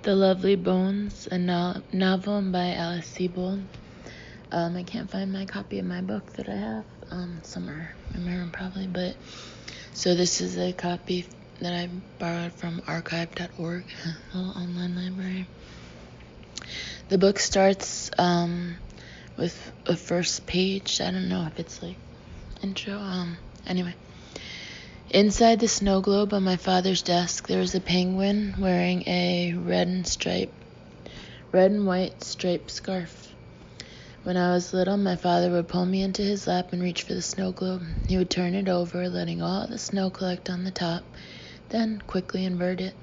The Lovely Bones, a novel by Alice Sebold. I can't find my copy of my book that I have somewhere in my room probably, but so this is a copy that I borrowed from archive.org, a little online library. The book starts with a first page. I don't know if it's like intro. Anyway. Inside the snow globe on my father's desk, there was a penguin wearing a red and white striped scarf. When I was little, my father would pull me into his lap and reach for the snow globe. He would turn it over, letting all the snow collect on the top, then quickly invert it.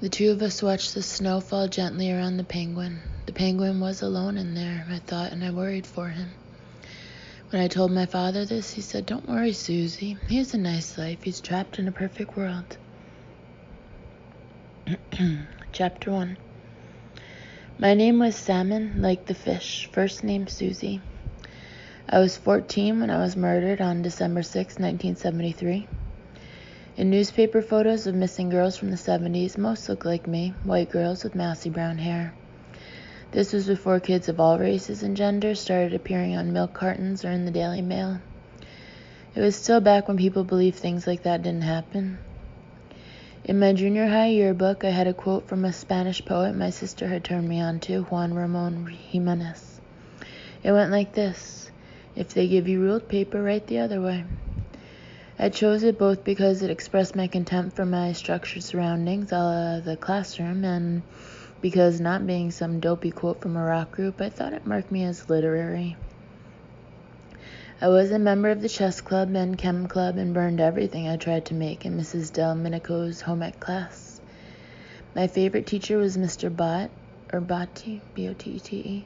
The two of us watched the snow fall gently around the penguin. The penguin was alone in there, I thought, and I worried for him. When I told my father this, he said, "Don't worry, Susie. He has a nice life. He's trapped in a perfect world." Chapter 1. My name was Salmon, like the fish, first name Susie. I was 14 when I was murdered on December 6, 1973. In newspaper photos of missing girls from the 70s, most looked like me, white girls with mousy brown hair. This was before kids of all races and genders started appearing on milk cartons or in the Daily Mail. It was still back when people believed things like that didn't happen. In my junior high yearbook, I had a quote from a Spanish poet my sister had turned me on to, Juan Ramon Jimenez. It went like this: "If they give you ruled paper, write the other way." I chose it both because it expressed my contempt for my structured surroundings, a la the classroom, and because, not being some dopey quote from a rock group, I thought it marked me as literary. I was a member of the chess club and chem club and burned everything I tried to make in Mrs. Delminico's home ec class. My favorite teacher was Mr. Bott, or Botte, B-O-T-T-E,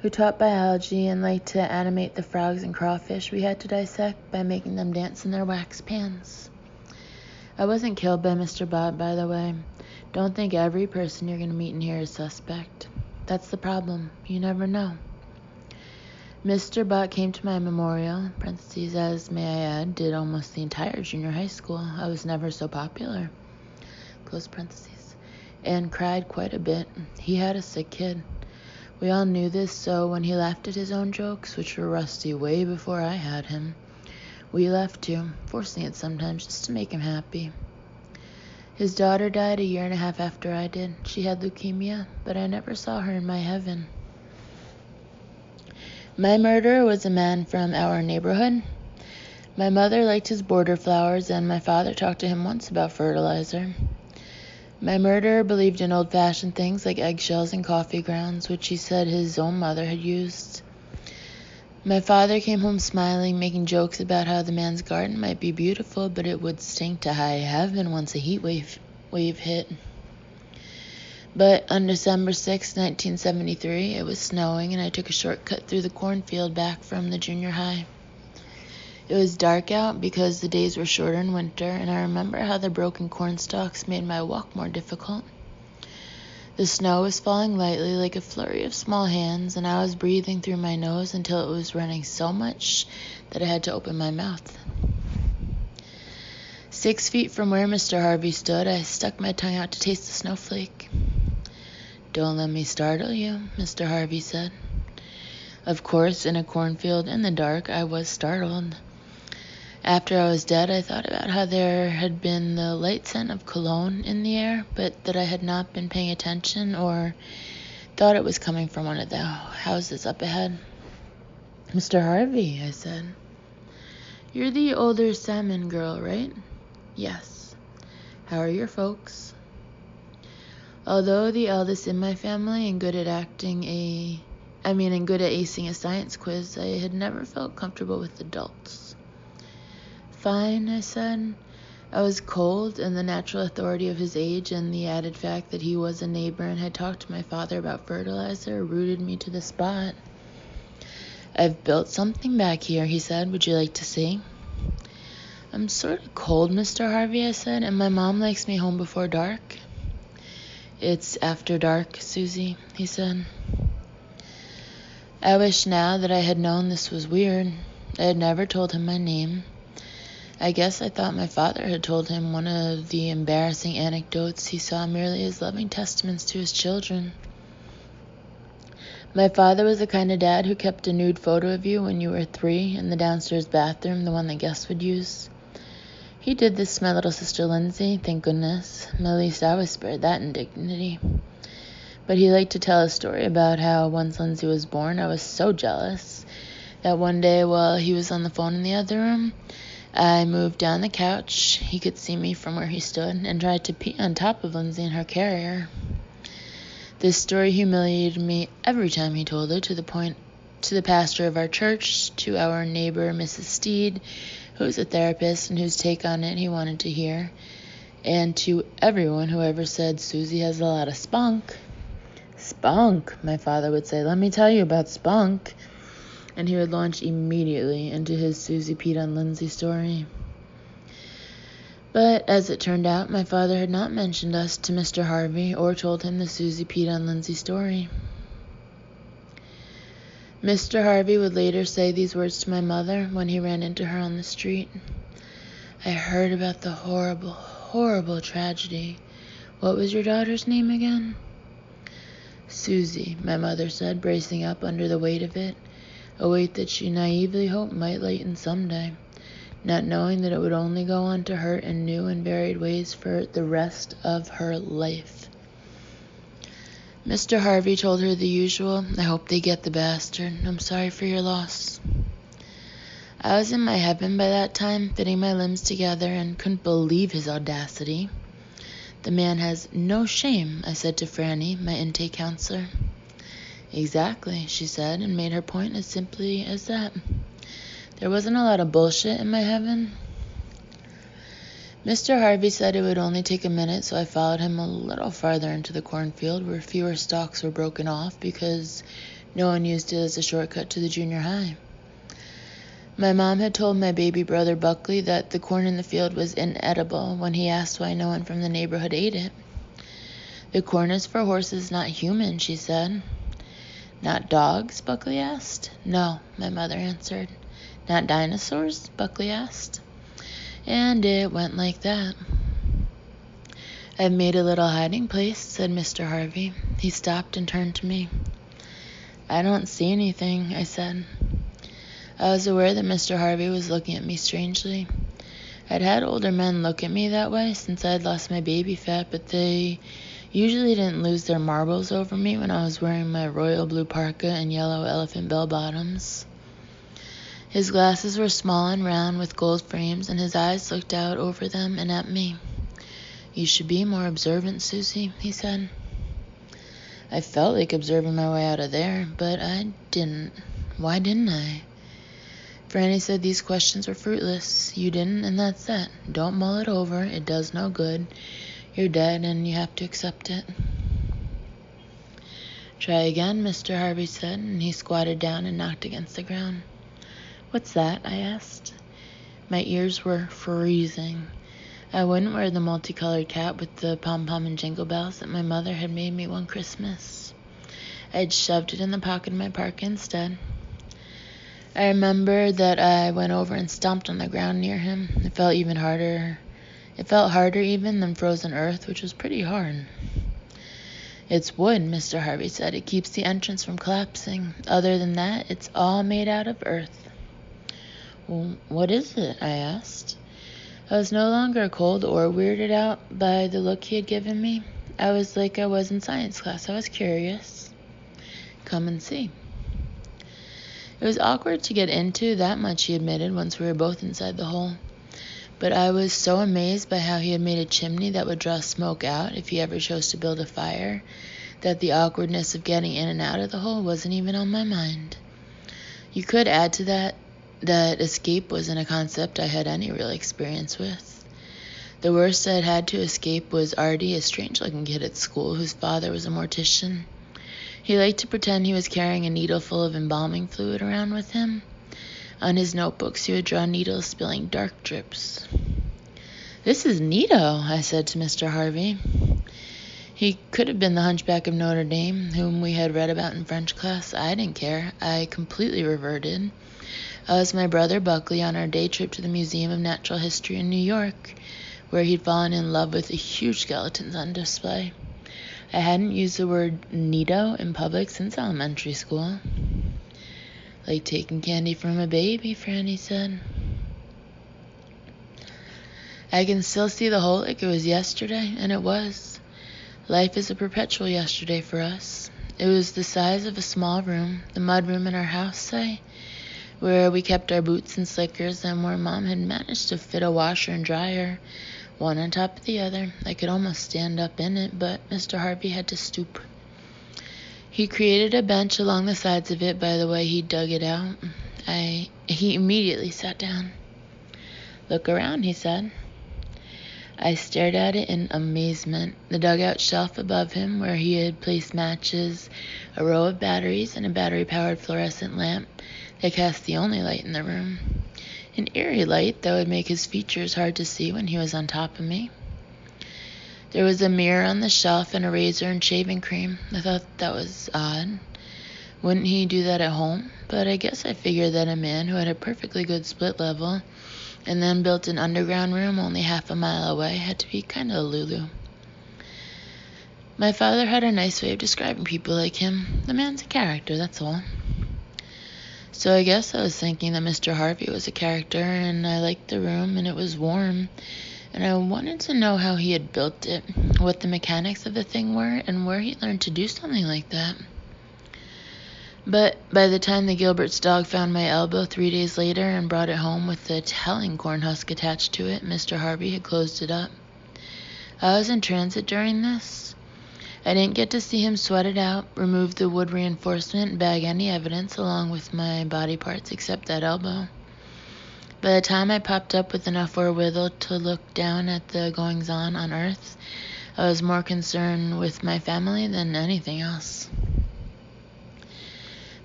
who taught biology and liked to animate the frogs and crawfish we had to dissect by making them dance in their wax pans. I wasn't killed by Mr. Bott, by the way. Don't think every person you're going to meet in here is suspect. That's the problem. You never know. Mr. Bott came to my memorial, parentheses, as, may I add, did almost the entire junior high school. I was never so popular, close parentheses, and cried quite a bit. He had a sick kid. We all knew this, so when he laughed at his own jokes, which were rusty way before I had him, we laughed too, forcing it sometimes just to make him happy. His daughter died a year and a half after I did. She had leukemia, but I never saw her in my heaven. My murderer was a man from our neighborhood. My mother liked his border flowers, and my father talked to him once about fertilizer. My murderer believed in old-fashioned things like eggshells and coffee grounds, which he said his own mother had used. My father came home smiling, making jokes about how the man's garden might be beautiful, but it would stink to high heaven once a heat wave hit. But on December 6, 1973, it was snowing, and I took a shortcut through the cornfield back from the junior high. It was dark out because the days were shorter in winter, and I remember how the broken corn stalks made my walk more difficult. The snow was falling lightly like a flurry of small hands, and I was breathing through my nose until it was running so much that I had to open my mouth. 6 feet from where Mr. Harvey stood, I stuck my tongue out to taste the snowflake. "Don't let me startle you," Mr. Harvey said. Of course, in a cornfield in the dark, I was startled. After I was dead, I thought about how there had been the light scent of cologne in the air, but that I had not been paying attention or thought it was coming from one of the houses up ahead. "Mr. Harvey," I said. "You're the older Salmon girl, right?" "Yes." "How are your folks?" Although the eldest in my family and good at acing a science quiz, I had never felt comfortable with adults. "Fine," I said. I was cold, and the natural authority of his age and the added fact that he was a neighbor and had talked to my father about fertilizer rooted me to the spot. "I've built something back here," he said. "Would you like to see?" "I'm sort of cold, Mr. Harvey," I said, "and my mom likes me home before dark." "It's after dark, Susie," he said. I wish now that I had known this was weird. I had never told him my name. I guess I thought my father had told him one of the embarrassing anecdotes he saw merely as loving testaments to his children. My father was the kind of dad who kept a nude photo of you when you were 3 in the downstairs bathroom, the one that guests would use. He did this to my little sister Lindsay, thank goodness. At least I was spared that indignity. But he liked to tell a story about how once Lindsay was born, I was so jealous that one day while he was on the phone in the other room, I moved down the couch. He could see me from where he stood and tried to pee on top of Lindsay in her carrier. This story humiliated me every time he told it, to the pastor of our church, to our neighbor, Mrs. Steed, who was a therapist and whose take on it he wanted to hear, and to everyone who ever said Susie has a lot of spunk. Spunk, my father would say, let me tell you about spunk. And he would launch immediately into his Susie peed on Lindsay story. But as it turned out, my father had not mentioned us to Mr. Harvey or told him the Susie peed on Lindsay story. Mr. Harvey would later say these words to my mother when he ran into her on the street. I heard about the horrible, horrible tragedy. What was your daughter's name again? Susie, my mother said, bracing up under the weight of it, a weight that she naively hoped might lighten someday, not knowing that it would only go on to hurt in new and varied ways for the rest of her life. Mr. Harvey told her the usual, I hope they get the bastard. I'm sorry for your loss. I was in my heaven by that time, fitting my limbs together, and couldn't believe his audacity. The man has no shame, I said to Franny, my intake counselor. Exactly, she said, and made her point as simply as that. There wasn't a lot of bullshit in my heaven. Mr. Harvey said it would only take a minute, so I followed him a little farther into the cornfield where fewer stalks were broken off because no one used it as a shortcut to the junior high. My mom had told my baby brother Buckley that the corn in the field was inedible when he asked why no one from the neighborhood ate it. The corn is for horses, not humans, she said. Not dogs? Buckley asked. No, my mother answered. Not dinosaurs? Buckley asked. And it went like that. I've made a little hiding place, said Mr. Harvey. He stopped and turned to me. I don't see anything, I said. I was aware that Mr. Harvey was looking at me strangely. I'd had older men look at me that way since I'd lost my baby fat, but they usually didn't lose their marbles over me when I was wearing my royal blue parka and yellow elephant bell bottoms. His glasses were small and round with gold frames, and his eyes looked out over them and at me. You should be more observant, Susie, he said. I felt like observing my way out of there, but I didn't. Why didn't I? Franny said these questions were fruitless. You didn't, and that's that. Don't mull it over. It does no good. You're dead, and you have to accept it. Try again, Mr. Harvey said, and he squatted down and knocked against the ground. What's that? I asked. My ears were freezing. I wouldn't wear the multicolored cap with the pom-pom and jingle bells that my mother had made me one Christmas. I'd shoved it in the pocket of my parka instead. I remember that I went over and stomped on the ground near him. It felt harder even than frozen earth, which was pretty hard. It's wood, Mr. Harvey said. It keeps the entrance from collapsing. Other than that, it's all made out of earth. Well, what is it? I asked. I was no longer cold or weirded out by the look he had given me. I was like I was in science class. I was curious. Come and see. It was awkward to get into, that much he admitted once we were both inside the hole. But I was so amazed by how he had made a chimney that would draw smoke out if he ever chose to build a fire, that the awkwardness of getting in and out of the hole wasn't even on my mind. You could add to that escape wasn't a concept I had any real experience with. The worst I'd had to escape was Artie, a strange-looking kid at school whose father was a mortician. He liked to pretend he was carrying a needle full of embalming fluid around with him. On his notebooks, he would draw needles spilling dark drips. This is neato, I said to Mr. Harvey. He could have been the Hunchback of Notre Dame, whom we had read about in French class. I didn't care. I completely reverted. I was my brother Buckley on our day trip to the Museum of Natural History in New York, where he'd fallen in love with the huge skeletons on display. I hadn't used the word neato in public since elementary school. Like taking candy from a baby, Franny said. I can still see the hole like it was yesterday, and it was. Life is a perpetual yesterday for us. It was the size of a small room, the mud room in our house, say, where we kept our boots and slickers, and where Mom had managed to fit a washer and dryer, one on top of the other. I could almost stand up in it, but Mr. Harvey had to stoop. He created a bench along the sides of it by the way he dug it out. He immediately sat down. "Look around," he said. I stared at it in amazement. The dugout shelf above him, where he had placed matches, a row of batteries, and a battery-powered fluorescent lamp that cast the only light in the room. An eerie light that would make his features hard to see when he was on top of me. There was a mirror on the shelf and a razor and shaving cream. I thought that was odd. Wouldn't he do that at home? But I guess I figured that a man who had a perfectly good split level and then built an underground room only half a mile away had to be kind of a Lulu. My father had a nice way of describing people like him. The man's a character, that's all. So I guess I was thinking that Mr. Harvey was a character, and I liked the room, and it was warm, and I wanted to know how he had built it, what the mechanics of the thing were, and where he learned to do something like that. But by the time the Gilbert's dog found my elbow 3 days later and brought it home with the telling corn husk attached to it, Mr. Harvey had closed it up. I was in transit during this. I didn't get to see him sweat it out, remove the wood reinforcement, bag any evidence along with my body parts except that elbow. By the time I popped up with enough wherewithal to look down at the goings-on on Earth, I was more concerned with my family than anything else.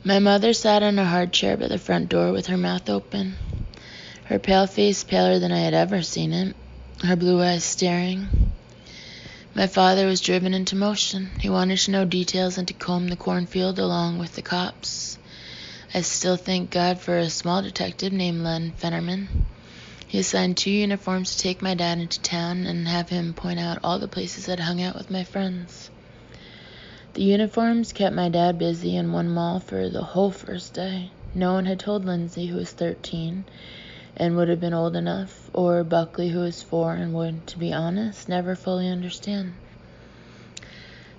My mother sat on a hard chair by the front door with her mouth open, her pale face paler than I had ever seen it, her blue eyes staring. My father was driven into motion. He wanted to know details and to comb the cornfield along with the cops. I still thank God for a small detective named Len Fennerman. He assigned 2 uniforms to take my dad into town and have him point out all the places I'd hung out with my friends. The uniforms kept my dad busy in one mall for the whole first day. No one had told Lindsay, who was 13 and would have been old enough, or Buckley, who was 4 and would, to be honest, never fully understand.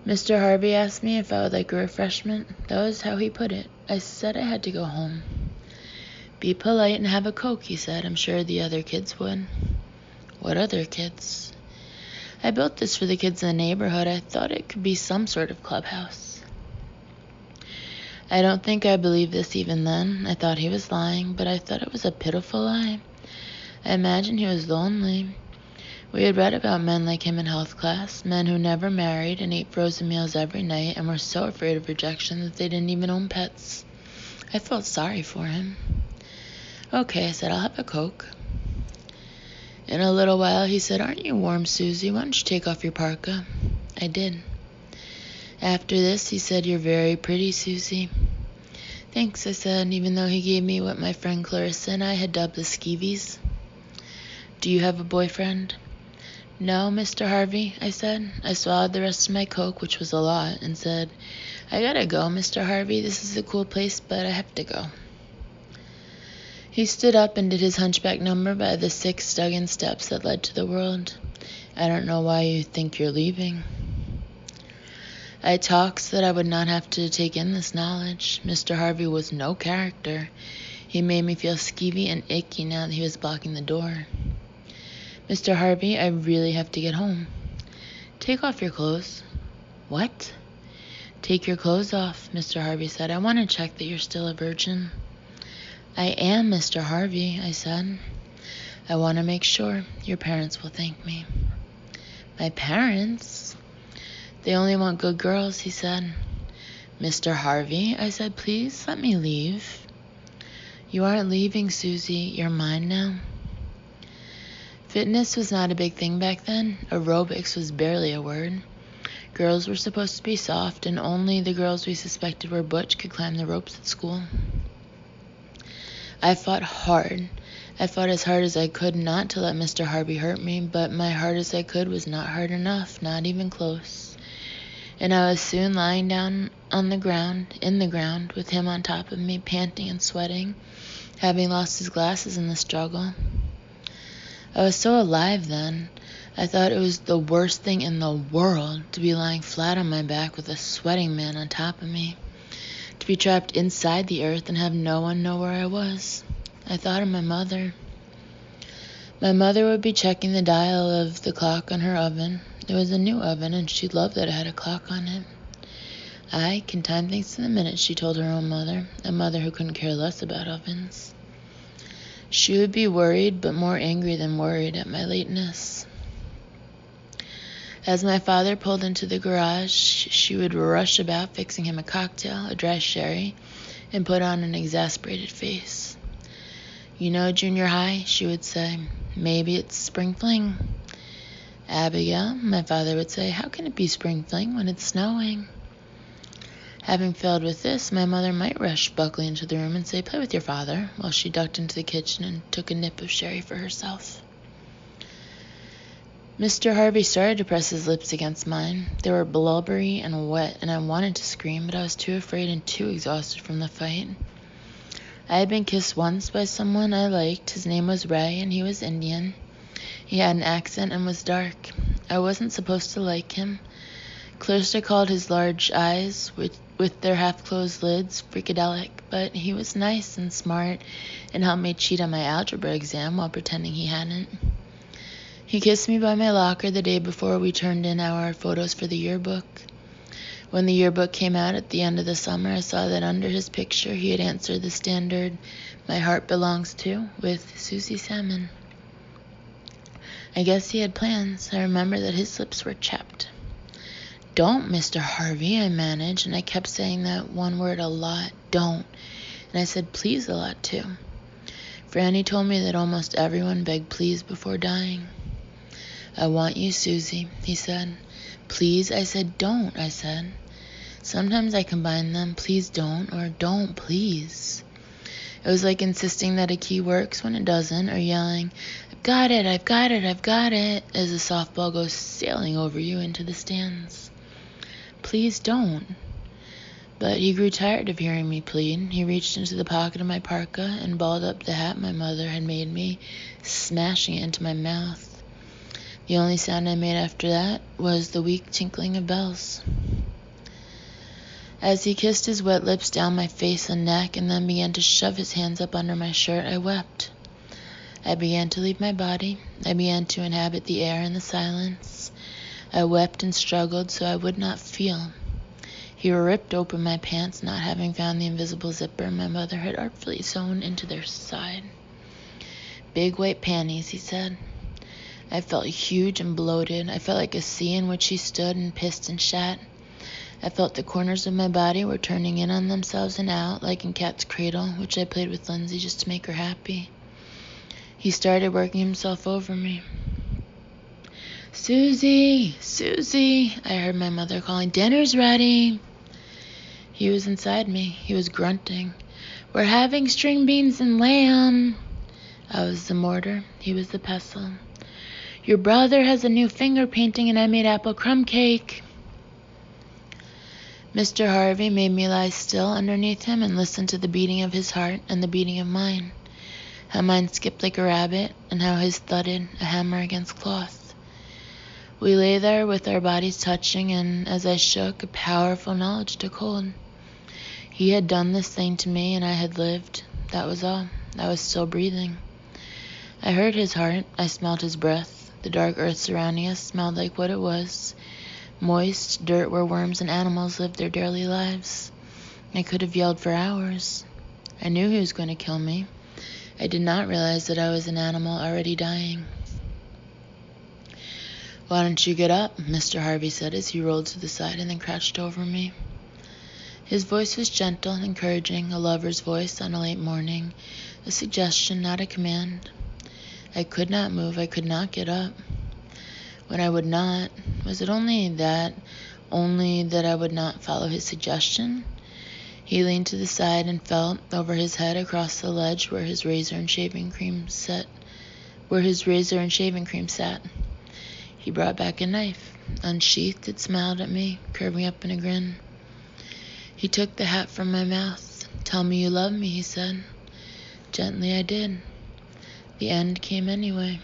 Mr. Harvey asked me if I would like a refreshment. That was how he put it. I said I had to go home. "Be polite and have a Coke," he said. "I'm sure the other kids would." What other kids? I built this for the kids in the neighborhood. I thought it could be some sort of clubhouse. I don't think I believed this even then. I thought he was lying, but I thought it was a pitiful lie. I imagined he was lonely. We had read about men like him in health class, men who never married and ate frozen meals every night and were so afraid of rejection that they didn't even own pets. I felt sorry for him. "Okay," I said, "I'll have a Coke." In a little while, he said, "Aren't you warm, Susie? Why don't you take off your parka?" I did. After this, he said, "You're very pretty, Susie." "Thanks," I said, even though he gave me what my friend Clarissa and I had dubbed the skeevies. "Do you have a boyfriend?" "No, Mr. Harvey," I said. I swallowed the rest of my Coke, which was a lot, and said, "I gotta go, Mr. Harvey. This is a cool place, but I have to go." He stood up and did his hunchback number by the 6 dug-in steps that led to the world. "I don't know why you think you're leaving." I talked so that I would not have to take in this knowledge. Mr. Harvey was no character. He made me feel skeevy and icky now that he was blocking the door. "Mr. Harvey, I really have to get home." "Take off your clothes." "What?" "Take your clothes off," Mr. Harvey said. "I want to check that you're still a virgin." "I am, Mr. Harvey," I said. "I want to make sure. Your parents will thank me." "My parents?" "They only want good girls," he said. "Mr. Harvey," I said, "please let me leave." "You aren't leaving, Susie. You're mine now." Fitness was not a big thing back then. Aerobics was barely a word. Girls were supposed to be soft, and only the girls we suspected were butch could climb the ropes at school. I fought hard. I fought as hard as I could not to let Mr. Harvey hurt me, but my hard as I could was not hard enough, not even close. And I was soon lying down on the ground, in the ground, with him on top of me, panting and sweating, having lost his glasses in the struggle. I was so alive then. I thought it was the worst thing in the world to be lying flat on my back with a sweating man on top of me, to be trapped inside the earth and have no one know where I was. I thought of my mother. My mother would be checking the dial of the clock on her oven. It was a new oven, and she loved that it had a clock on it. I can time things to the minute, she told her own mother, a mother who couldn't care less about ovens. She would be worried, but more angry than worried at my lateness. As my father pulled into the garage, she would rush about fixing him a cocktail, a dry sherry, and put on an exasperated face. You know, junior high, she would say, maybe it's spring fling. Abigail, my father would say, how can it be spring fling when it's snowing? Having failed with this, my mother might rush Buckley into the room and say, play with your father, while she ducked into the kitchen and took a nip of sherry for herself. Mr. Harvey started to press his lips against mine. They were blubbery and wet, and I wanted to scream, but I was too afraid and too exhausted from the fight. I had been kissed once by someone I liked. His name was Ray, and he was Indian. He had an accent and was dark. I wasn't supposed to like him. Closer called his large eyes, with their half-closed lids, freakadelic, but he was nice and smart and helped me cheat on my algebra exam while pretending he hadn't. He kissed me by my locker the day before we turned in our photos for the yearbook. When the yearbook came out at the end of the summer, I saw that under his picture he had answered the standard, "My heart belongs to," with Susie Salmon. I guess he had plans. I remember that his lips were chapped. Don't, Mr. Harvey, I managed, and I kept saying that one word a lot, don't, and I said please a lot too. Franny told me that almost everyone begged please before dying. I want you, Susie, he said. Please, I said. Don't, I said. Sometimes I combine them, please don't, or don't, please. It was like insisting that a key works when it doesn't, or yelling, I've got it, I've got it, I've got it, as a softball goes sailing over you into the stands. Please don't. But he grew tired of hearing me plead. He reached into the pocket of my parka and balled up the hat my mother had made me, smashing it into my mouth. The only sound I made after that was the weak tinkling of bells. As he kissed his wet lips down my face and neck and then began to shove his hands up under my shirt, I wept. I began to leave my body. I began to inhabit the air and the silence. I wept and struggled so I would not feel. He ripped open my pants, not having found the invisible zipper my mother had artfully sewn into their side. Big white panties, he said. I felt huge and bloated. I felt like a sea in which he stood and pissed and shat. I felt the corners of my body were turning in on themselves and out, like in Cat's Cradle, which I played with Lindsay just to make her happy. He started working himself over me. Susie, Susie, I heard my mother calling, dinner's ready. He was inside me. He was grunting. We're having string beans and lamb. I was the mortar. He was the pestle. Your brother has a new finger painting and I made apple crumb cake. Mr. Harvey made me lie still underneath him and listen to the beating of his heart and the beating of mine. How mine skipped like a rabbit and how his thudded, a hammer against cloth. We lay there with our bodies touching, and as I shook, a powerful knowledge took hold. He had done this thing to me, and I had lived. That was all. I was still breathing. I heard his heart. I smelled his breath. The dark earth surrounding us smelled like what it was. Moist dirt where worms and animals lived their daily lives. I could have yelled for hours. I knew he was going to kill me. I did not realize that I was an animal already dying. Why don't you get up? Mr. Harvey said as he rolled to the side and then crouched over me. His voice was gentle, encouraging, a lover's voice on a late morning, a suggestion, not a command. I could not move. I could not get up. When I would not, was it only that I would not follow his suggestion? He leaned to the side and felt over his head across the ledge where his razor and shaving cream sat. He brought back a knife. Unsheathed, it smiled at me, curving up in a grin. He took the hat from my mouth. "Tell me you love me," he said. Gently I did. The end came anyway.